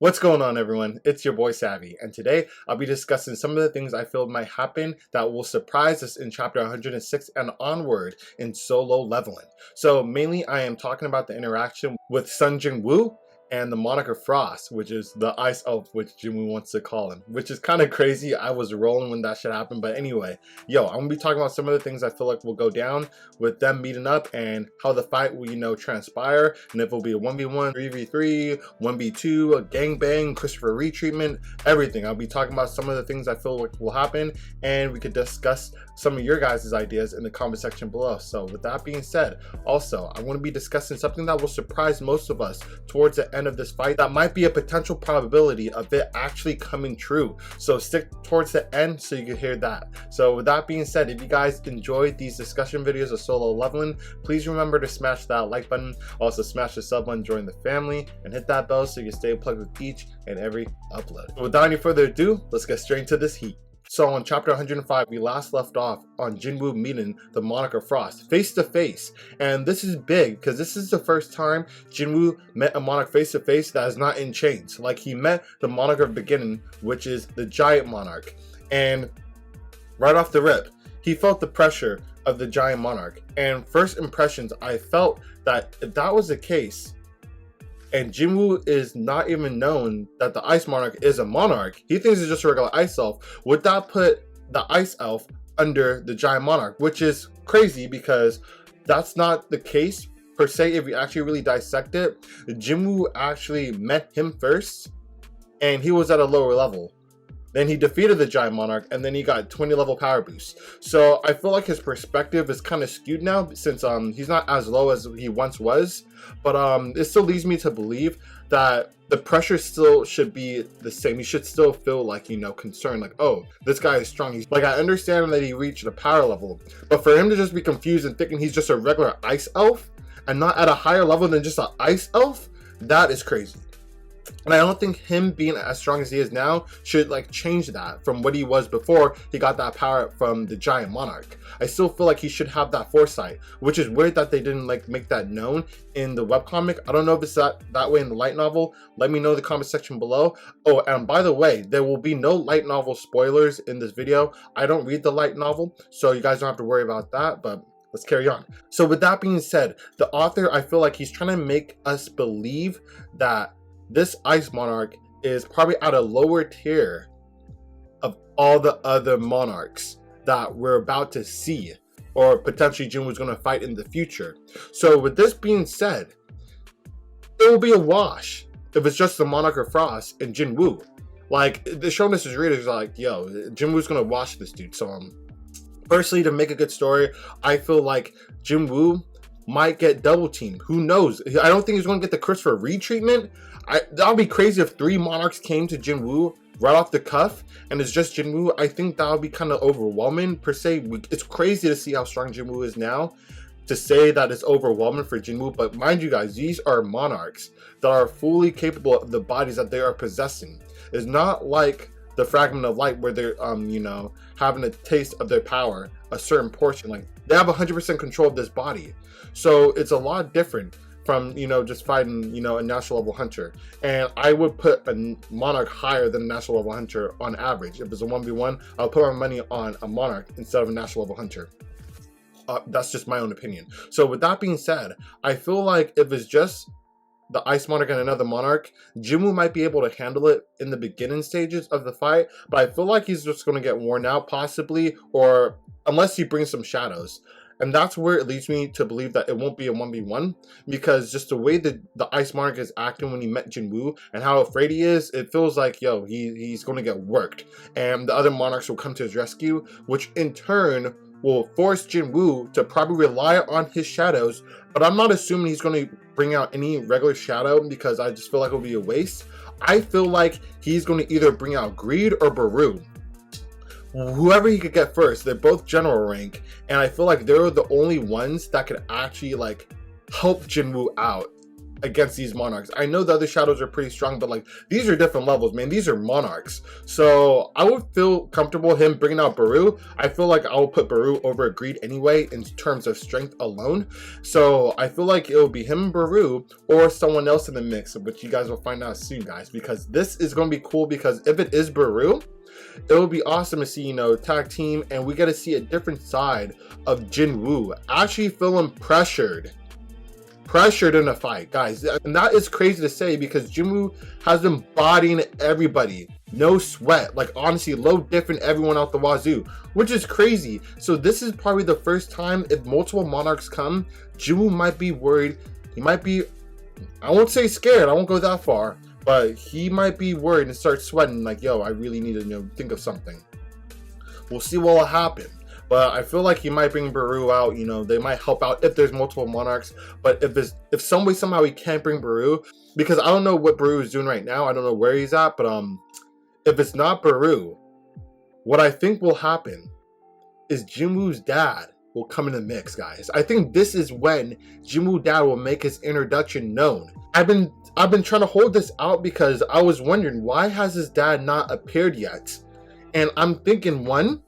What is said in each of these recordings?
What's going on, everyone? It's your boy Savvy, and today I'll be discussing some of the things I feel might happen that will surprise us in chapter 106 and onward in Solo Leveling. So mainly I am talking about the interaction with Sun Jin-woo and the Monarch of Frost, which is the ice elf, which Jimmy wants to call him, which is kind of crazy. I was rolling when that shit happened, but anyway, I'm gonna be talking about some of the things I feel like will go down with them meeting up and how the fight will, transpire, and if it'll be a 1v1, 3v3, 1v2, a gangbang, Christopher retreatment, everything. I'll be talking about some of the things I feel like will happen, and we could discuss some of your guys' ideas in the comment section below. So with that being said, also, I want to be discussing something that will surprise most of us towards the end of this fight that might be a potential probability of it actually coming true. So stick towards the end so you can hear that. So with that being said, if you guys enjoyed these discussion videos of Solo Leveling, please remember to smash that like button, also smash the sub button, join the family, and hit that bell so you can stay plugged with each and every upload. So without any further ado, let's get straight into this heat. So on chapter 105, we last left off on Jin-woo meeting the Monarch of Frost face to face. And this is big because this is the first time Jin-woo met a Monarch face to face that is not in chains. Like, he met the Monarch of Beginning, which is the giant Monarch. And right off the rip, he felt the pressure of the giant Monarch. And first impressions, I felt that if that was the case, and Jin-woo is not even known that the Ice Monarch is a monarch, he thinks it's just a regular ice elf, would that put the ice elf under the giant monarch? Which is crazy because that's not the case per se. If you actually really dissect it, Jin-woo actually met him first and he was at a lower level. Then he defeated the giant monarch, and then he got 20 level power boost. So I feel like his perspective is kind of skewed now, since he's not as low as he once was. But it still leads me to believe that the pressure still should be the same. He should still feel like, concerned, like, oh, this guy is strong. He's like, I understand that he reached a power level, but for him to just be confused and thinking he's just a regular ice elf and not at a higher level than just an ice elf, that is crazy. And I don't think him being as strong as he is now should change that from what he was before he got that power from the giant monarch. I still feel like he should have that foresight, which is weird that they didn't make that known in the webcomic. I don't know if it's that way in the light novel. Let me know in the comment section below. Oh, and by the way, there will be no light novel spoilers in this video. I don't read the light novel, so you guys don't have to worry about that, but let's carry on. So with that being said, the author, I feel like he's trying to make us believe that this Ice Monarch is probably at a lower tier of all the other monarchs that we're about to see, or potentially Jin-woo's going to fight in the future. So with this being said, it will be a wash if it's just the Monarch of Frost and Jin-woo. Like, the showing this as readers like, yo, Jin-woo's going to wash this dude. So personally, to make a good story, I feel like Jin-woo might get double teamed. Who knows? I don't think he's going to get the Christopher retreatment. That would be crazy if 3 monarchs came to Jin-woo right off the cuff and it's just Jin-woo. I think that would be kind of overwhelming per se. It's crazy to see how strong Jin-woo is now, to say that it's overwhelming for Jin-woo. But mind you guys, these are monarchs that are fully capable of the bodies that they are possessing. It's not like the Fragment of Light where they're having a taste of their power, a certain portion. Like, they have 100% control of this body. So it's a lot different from just fighting a national level hunter. And I would put a monarch higher than a national level hunter on average. If it's a 1v1, I'll put my money on a monarch instead of a national level hunter. That's just my own opinion. So with that being said, I feel like if it's just the Ice Monarch and another monarch, Jin-woo might be able to handle it in the beginning stages of the fight, but I feel like he's just going to get worn out possibly, or unless he brings some shadows. And that's where it leads me to believe that it won't be a 1v1, because just the way that the Ice Monarch is acting when he met Jin-woo and how afraid he is, it feels like, yo, he's going to get worked. And the other monarchs will come to his rescue, which in turn will force Jin-woo to probably rely on his shadows. But I'm not assuming he's going to bring out any regular shadow, because I just feel like it'll be a waste. I feel like he's going to either bring out Greed or Baru. Whoever he could get first. They're both general rank, and I feel like they're the only ones that could actually help Jin-woo out against these monarchs. I know the other shadows are pretty strong, but like these are different levels, man. These are monarchs. So I would feel comfortable him bringing out Baru. I feel like I will put Baru over Greed anyway in terms of strength alone. So I feel like it will be him, Baru, or someone else in the mix, which you guys will find out soon, guys, because this is going to be cool. Because if it is Baru, it would be awesome to see, you know, tag team, and we get to see a different side of Jinwoo actually feeling pressured in a fight, guys. And that is crazy to say because Jinwoo has been bodying everybody, no sweat, like honestly low different everyone out the wazoo, which is crazy. So this is probably the first time, if multiple monarchs come, Jinwoo might be worried. He might be, I won't say scared, I won't go that far, but he might be worried and start sweating like, yo, I really need to, you know, think of something. We'll see what will happen. But I feel like he might bring Baru out, you know, they might help out if there's multiple monarchs. But if some way, somehow he can't bring Baru, because I don't know what Baru is doing right now. I don't know where he's at, but if it's not Baru, what I think will happen is Jinwoo's dad will come in the mix, guys. I think this is when Jinwoo's dad will make his introduction known. I've been trying to hold this out because I was wondering, why has his dad not appeared yet? And I'm thinking, one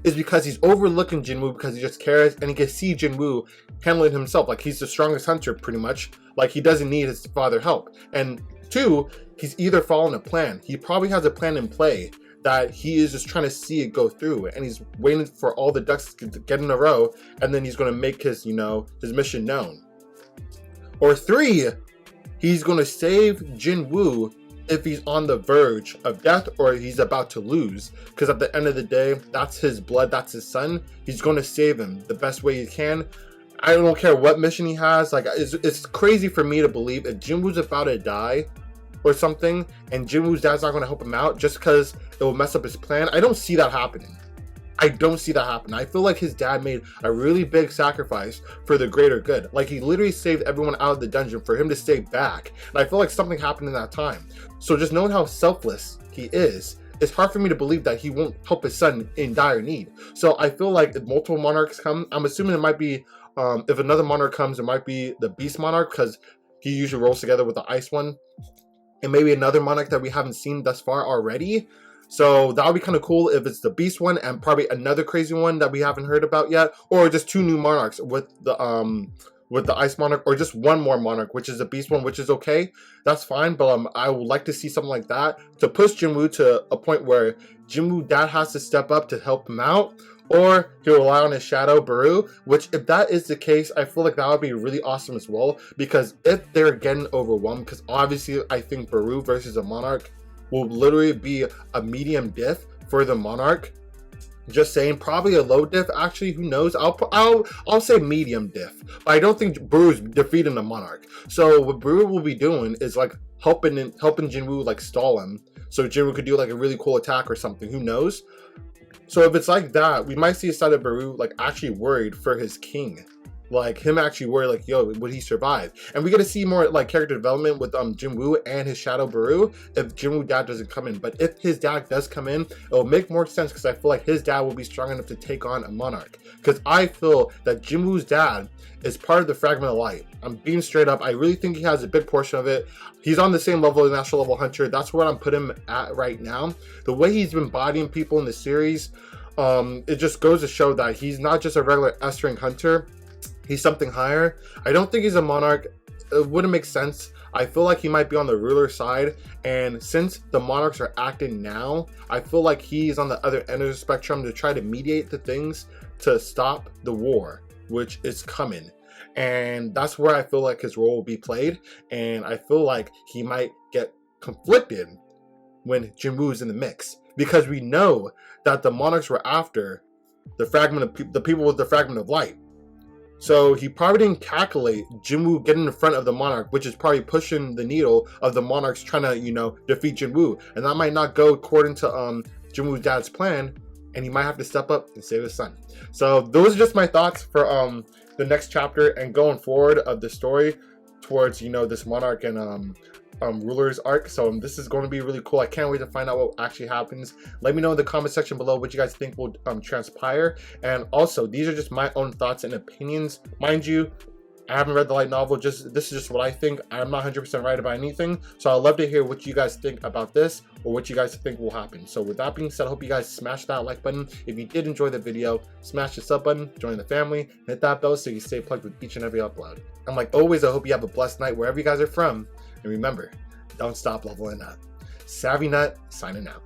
is because he's overlooking Jinwoo because he just cares, and he can see Jinwoo handling himself. Like, he's the strongest hunter pretty much. Like, he doesn't need his father help. And two, he's either following a plan. He probably has a plan in play that he is just trying to see it go through, and he's waiting for all the ducks to get in a row, and then he's going to make his, you know, his mission known. Or three, he's going to save Jinwoo if he's on the verge of death or he's about to lose, because at the end of the day, that's his blood, that's his son. He's going to save him the best way he can. I don't care what mission he has. Like, it's crazy for me to believe if Jinwoo's about to die or something and Jinwoo's dad's not going to help him out just because it will mess up his plan. I don't see that happening. I don't see that happen. I feel like his dad made a really big sacrifice for the greater good. Like, he literally saved everyone out of the dungeon for him to stay back. And I feel like something happened in that time. So just knowing how selfless he is, it's hard for me to believe that he won't help his son in dire need. So I feel like if multiple monarchs come, I'm assuming it might be, if another monarch comes, it might be the beast monarch, because he usually rolls together with the ice one. And maybe another monarch that we haven't seen thus far already. So that would be kind of cool if it's the beast one and probably another crazy one that we haven't heard about yet, or just two new monarchs with the ice monarch, or just one more monarch, which is the beast one, which is okay. That's fine, but I would like to see something like that to push Jinwoo to a point where Jinwoo dad has to step up to help him out, or he'll rely on his shadow, Baru, which if that is the case, I feel like that would be really awesome as well, because if they're getting overwhelmed, because obviously I think Baru versus a monarch will literally be a medium diff for the monarch. Just saying, probably a low diff. Actually, who knows? I'll say medium diff. But I don't think Baru's defeating the monarch. So what Baru will be doing is like helping Jinwoo like stall him, so Jinwoo could do like a really cool attack or something. Who knows? So if it's like that, we might see a side of Baru like actually worried for his king. Like him actually worried, like, yo, would he survive? And we get to see more like character development with Jinwoo and his shadow Baru if Jinwoo dad doesn't come in. But if his dad does come in, it will make more sense, because I feel like his dad will be strong enough to take on a monarch. Because I feel that Jinwoo's dad is part of the Fragment of Light. I'm being straight up. I really think he has a big portion of it. He's on the same level as National Level Hunter. That's where I'm putting him at right now. The way he's been bodying people in the series, it just goes to show that he's not just a regular S-rank hunter. He's something higher. I don't think he's a monarch. It wouldn't make sense. I feel like he might be on the ruler side, and since the monarchs are acting now, I feel like he's on the other end of the spectrum to try to mediate the things to stop the war, which is coming. And that's where I feel like his role will be played, and I feel like he might get conflicted when Jinwoo's in the mix, because we know that the monarchs were after the people with the Fragment of Light. So he probably didn't calculate Jinwoo getting in front of the monarch, which is probably pushing the needle of the monarchs trying to, you know, defeat Jinwoo. And that might not go according to Jinwoo's dad's plan, and he might have to step up and save his son. So those are just my thoughts for the next chapter and going forward of the story towards, you know, this monarch and ruler's arc. So this is going to be really cool. I can't wait to find out what actually happens. Let me know in the comment section below what you guys think will transpire. And also, these are just my own thoughts and opinions. Mind you, I haven't read the light novel. This is just what I think. I'm not 100% right about anything. So I'd love to hear what you guys think about this or what you guys think will happen. So with that being said, I hope you guys smash that like button. If you did enjoy the video, smash the sub button, join the family, hit that bell so you stay plugged with each and every upload. And like always, I hope you have a blessed night wherever you guys are from. And remember, don't stop leveling up. Savvy Nut, signing out.